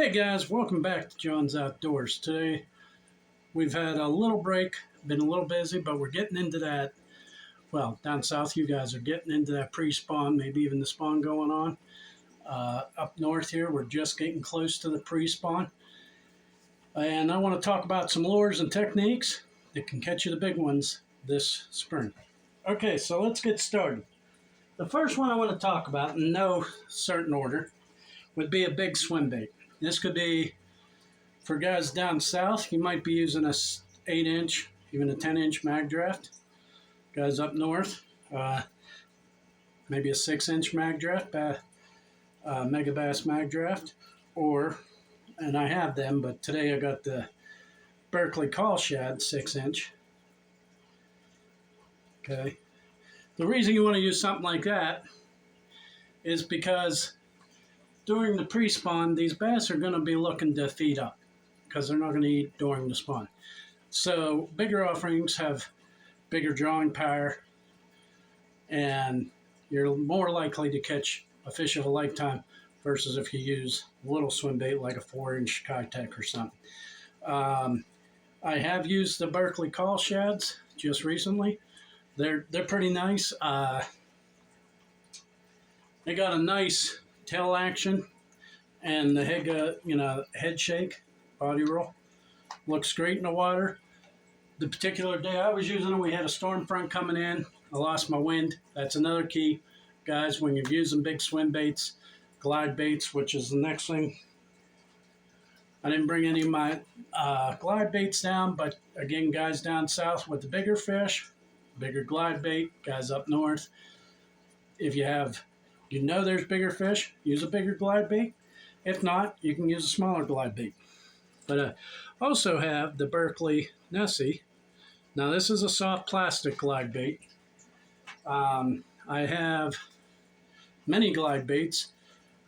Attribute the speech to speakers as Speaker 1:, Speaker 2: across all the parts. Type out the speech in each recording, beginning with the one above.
Speaker 1: Hey guys, welcome back to John's Outdoors. Today we've had a little break, been a little busy, but we're getting into that. Well, down south, you guys are getting into that pre-spawn, maybe even the spawn going on. Up north here, we're just getting close to the pre-spawn. And I want to talk about some lures and techniques that can catch you the big ones this spring. Okay, so let's get started. The first one I want to talk about, in no certain order, would be a big swim bait. This could be, for guys down south, you might be using a 8-inch, even a 10-inch mag draft. Guys up north, maybe a 6-inch mag draft, Megabass mag draft. Or, and I have them, but today I got the Berkley Call Shad 6-inch. Okay. The reason you want to use something like that is because during the pre-spawn, these bass are going to be looking to feed up because they're not going to eat during the spawn. So bigger offerings have bigger drawing power, and you're more likely to catch a fish of a lifetime versus if you use a little swim bait like a 4-inch Keitech or something. I have used the Berkley Call Shads just recently. They're pretty nice. They got a nice tail action, and the head shake, body roll, looks great in the water. The particular day I was using them, we had a storm front coming in. I lost my wind. That's another key, guys, when you're using big swim baits, glide baits, which is the next thing. I didn't bring any of my glide baits down, but again, guys down south with the bigger fish, bigger glide bait, guys up north, if you know there's bigger fish, use a bigger glide bait. If not, you can use a smaller glide bait. But I also have the Berkley Nessie. Now this is a soft plastic glide bait. I have many glide baits.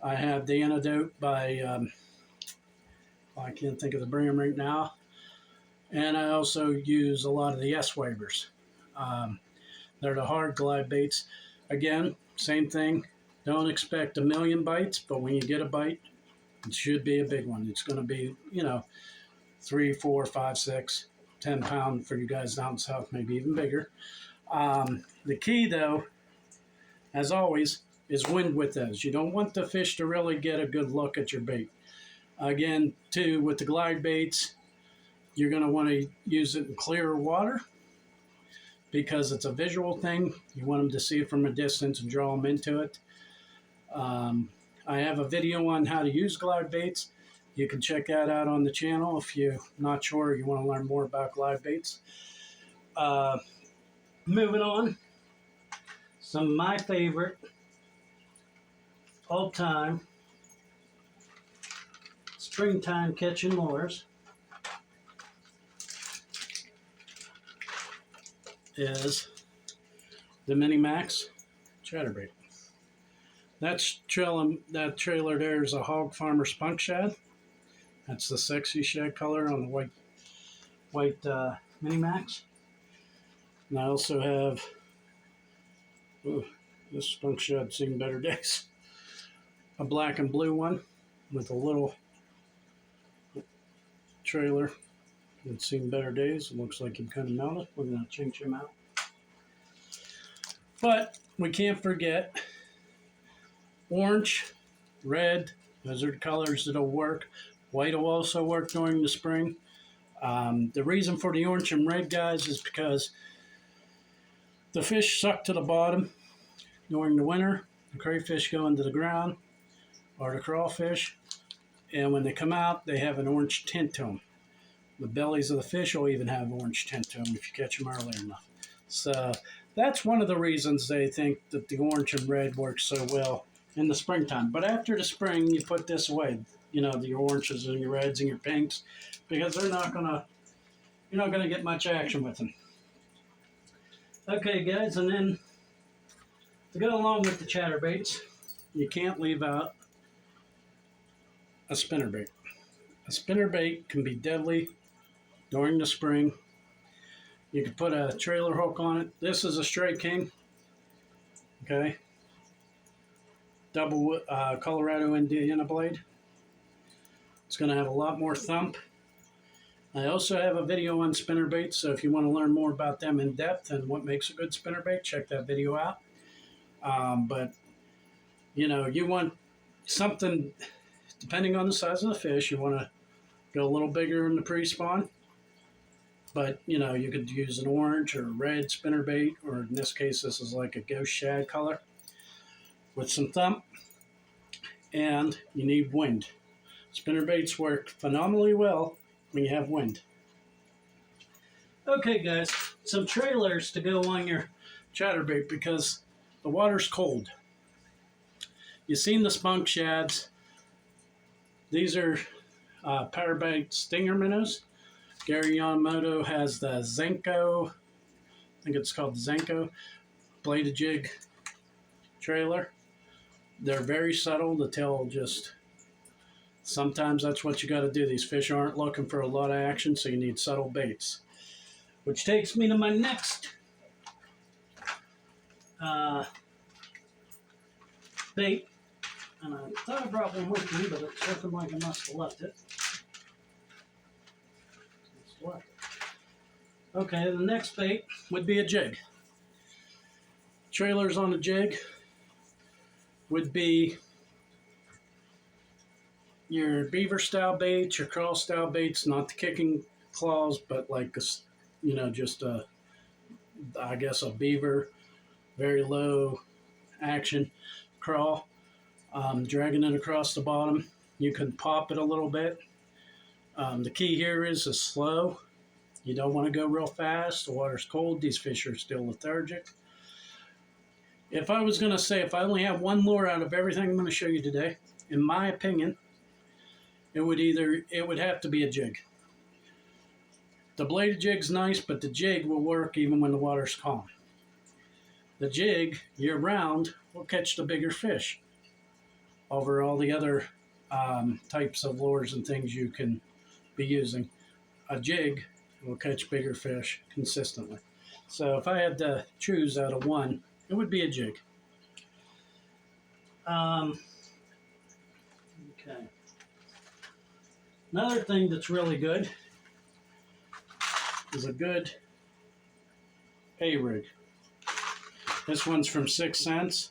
Speaker 1: I have the Antidote by, I can't think of the brand right now. And I also use a lot of the S-Wavers. They're the hard glide baits. Again, same thing. Don't expect a million bites, but when you get a bite, it should be a big one. It's going to be, 3, 4, 5, 6, 10 pound for you guys down south, maybe even bigger. The key, though, as always, is wind with those. You don't want the fish to really get a good look at your bait. Again, too, with the glide baits, you're going to want to use it in clearer water because it's a visual thing. You want them to see it from a distance and draw them into it. I have a video on how to use glide baits. You can check that out on the channel if you're not sure or you want to learn more about glide baits. Moving on, some of my favorite all-time springtime catching lures is the Minimax Chatterbait. That trailer there is a Hog Farmer Spunk Shad. That's the sexy shad color on the white Minimax. And I also have, this Spunk Shad seen better days, a black and blue one with a little trailer that's seen better days. It looks like he kind of melted. We're going to change him out. But we can't forget orange, red, those are the colors that'll work. White will also work during the spring. The reason for the orange and red, guys, is because the fish suck to the bottom during the winter. The crayfish go into the ground, or the crawfish, and when they come out, they have an orange tint to them. The bellies of the fish will even have orange tint to them if you catch them early enough. So that's one of the reasons they think that the orange and red works so well in the springtime. But after the spring, you put this away, the oranges and your reds and your pinks, because you're not gonna get much action with them. Okay, guys, and then to go along with the chatterbaits, you can't leave out a spinnerbait. A spinnerbait can be deadly during the spring. You can put a trailer hook on it. This is a Stray King. Okay. Double Colorado Indiana blade. It's going to have a lot more thump. I also have a video on spinnerbaits, so if you want to learn more about them in depth and what makes a good spinnerbait, check that video out. But, you know, you want something, depending on the size of the fish, you want to go a little bigger in the pre-spawn. But, you know, you could use an orange or red spinnerbait, or in this case, this is like a ghost shad color with some thump. And you need wind. Spinnerbaits work phenomenally well when you have wind. Okay, guys, some trailers to go on your chatterbait because the water's cold. You've seen the spunk shads. These are powerbait stinger minnows. Gary Yamamoto has the Zenko, I think it's called the Zenko, bladed jig trailer. They're very subtle. The tail just, sometimes that's what you got to do. These fish aren't looking for a lot of action, so you need subtle baits. Which takes me to my next bait. And I thought I brought one with me, but it's looking like I must have left it. Okay, the next bait would be a jig. Trailers on a jig would be your beaver style baits, your crawl style baits, not the kicking claws, but like a, you know, just a, I guess a beaver, very low action crawl, dragging it across the bottom. You can pop it a little bit. The key here is slow. You don't want to go real fast. The water's cold. These fish are still lethargic. If I was going to say, if I only have one lure out of everything I'm going to show you today, in my opinion, it would have to be a jig. The bladed jig's nice, but the jig will work even when the water's calm. The jig, year round, will catch the bigger fish over all the other types of lures and things you can be using. A jig will catch bigger fish consistently. So if I had to choose out of one, it would be a jig. Okay. Another thing that's really good is a good A-rig. This one's from 6 Cents.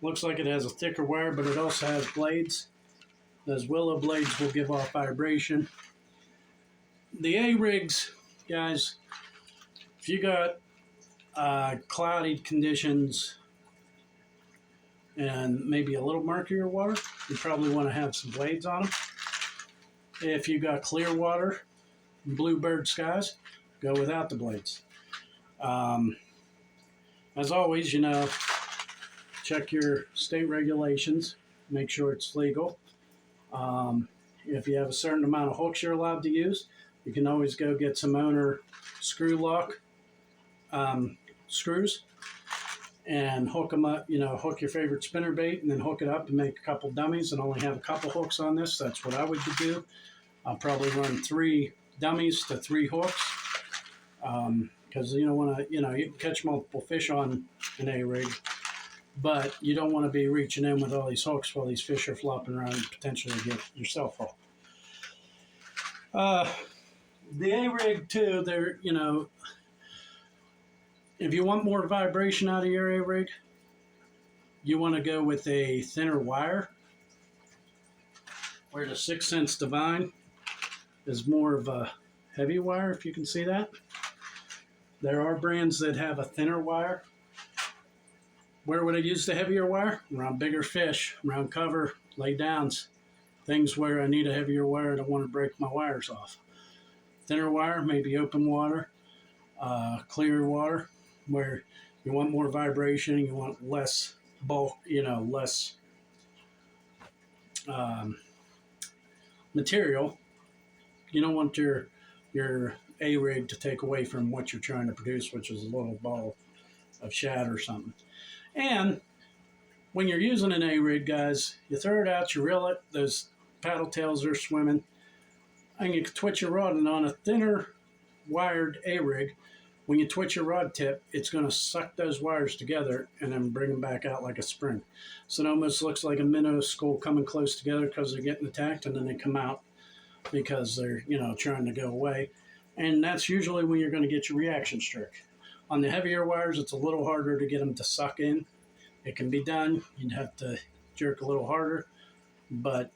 Speaker 1: Looks like it has a thicker wire, but it also has blades. Those willow blades will give off vibration. The A-rigs, guys, if you got cloudy conditions and maybe a little murkier water, you probably want to have some blades on them. If you got clear water, bluebird skies, go without the blades. As always, you know, check your state regulations, make sure it's legal. If you have a certain amount of hooks you're allowed to use, you can always go get some owner screw lock screws and hook them up, you know, hook your favorite spinnerbait and then hook it up and make a couple dummies and only have a couple hooks on this. That's what I would do. I'll probably run 3 dummies to 3 hooks because you don't want to, you know, you can catch multiple fish on an A-rig, but you don't want to be reaching in with all these hooks while these fish are flopping around and potentially get yourself hooked. The A-rig too, they're, you know, if you want more vibration out of your A-rig, you want to go with a thinner wire, where the 6 Cents Divine is more of a heavy wire, if you can see that. There are brands that have a thinner wire. Where would I use the heavier wire? Around bigger fish, around cover, lay downs, things where I need a heavier wire. I don't want to break my wires off. Thinner wire, maybe open water, clear water, where you want more vibration, you want less bulk, you know, less material. You don't want your A-rig to take away from what you're trying to produce, which is a little ball of shad or something. And when you're using an A-rig, guys, you throw it out, you reel it, those paddle tails are swimming, and you can twitch your rod. And on a thinner wired A-rig, when you twitch your rod tip, it's going to suck those wires together and then bring them back out like a spring. So it almost looks like a minnow skull coming close together because they're getting attacked, and then they come out because they're, you know, trying to go away. And that's usually when you're going to get your reaction stroke. On the heavier wires, it's a little harder to get them to suck in. It can be done. You'd have to jerk a little harder, but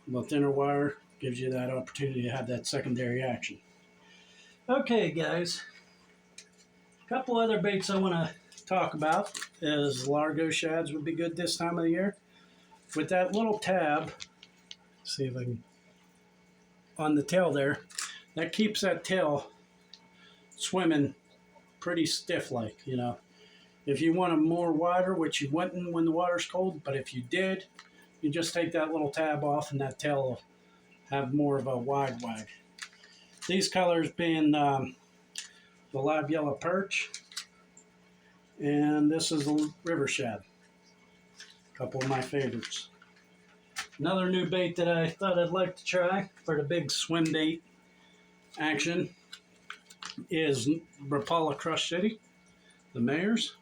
Speaker 1: the thinner wire gives you that opportunity to have that secondary action. Okay, guys. A couple other baits I want to talk about is Largo shads would be good this time of the year. With that little tab, see if I can, on the tail there, that keeps that tail swimming pretty stiff like, you know. If you want them more wider, which you wouldn't when the water's cold, but if you did, you just take that little tab off and that tail will have more of a wide wag. These colors being the live yellow perch, and this is the river shad. A couple of my favorites. Another new bait that I thought I'd like to try for the big swim bait action is Rapala Crush City, the Mayors.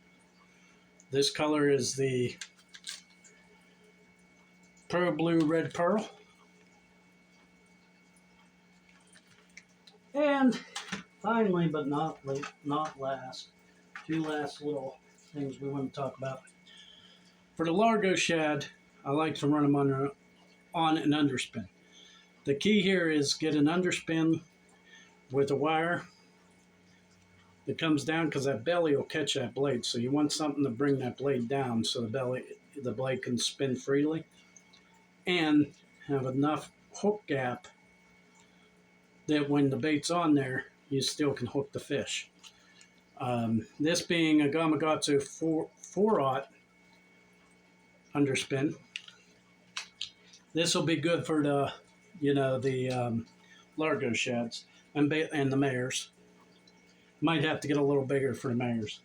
Speaker 1: This color is the Pro Blue Red Pearl. And finally, but not last, two last little things we want to talk about. For the Largo shad, I like to run them on an underspin. The key here is get an underspin with a wire that comes down, because that belly will catch that blade. So you want something to bring that blade down so the blade can spin freely, and have enough hook gap that when the bait's on there, you still can hook the fish. This being a Gamakatsu 4/0 underspin, this will be good for the, you know, the Largo shads and the Mayors. Might have to get a little bigger for the Mayors.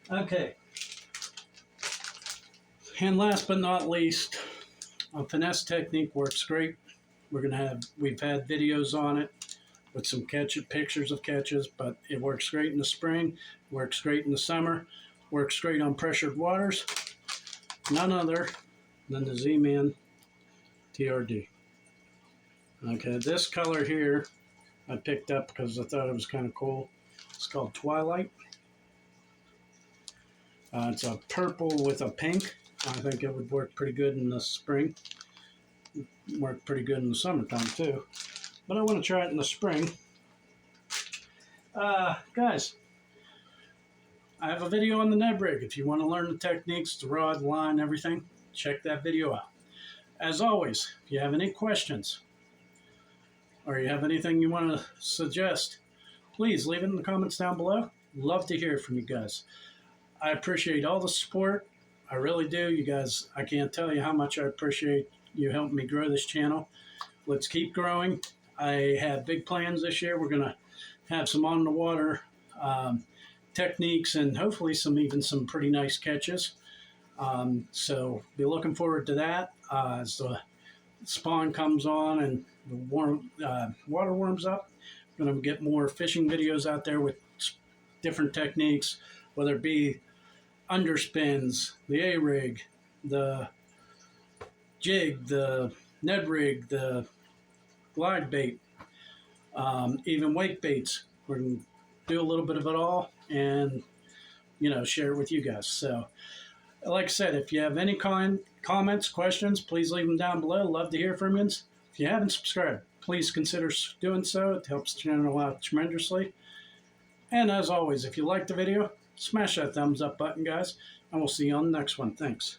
Speaker 1: Okay. And last but not least, a finesse technique works great. We've had videos on it with some pictures of catches, but it works great in the spring, works great in the summer, works great on pressured waters. None other than the Z-Man TRD. Okay, this color here I picked up because I thought it was kind of cool. It's called Twilight. It's a purple with a pink. I think it would work pretty good in the spring. Work pretty good in the summertime too. But I want to try it in the spring. Guys, I have a video on the Neb rig. If you want to learn the techniques, the rod, line, everything, check that video out. As always, if you have any questions or you have anything you want to suggest, please leave it in the comments down below. Love to hear from you guys. I appreciate all the support. I really do. You guys, I can't tell you how much I appreciate you helping me grow this channel. Let's keep growing. I have big plans this year. We're going to have some on the water techniques and hopefully even some pretty nice catches. So be looking forward to that as the spawn comes on and the water warms up. I'm going to get more fishing videos out there with different techniques, whether it be underspins, the A-rig, the jig, the Ned rig, the glide bait, even wake baits. We're going to do a little bit of it all and, you know, share it with you guys. So, like I said, if you have any comments, questions, please leave them down below. Love to hear from you. If you haven't subscribed, please consider doing so. It helps the channel out tremendously. And as always, if you liked the video, smash that thumbs up button, guys, and we'll see you on the next one. Thanks.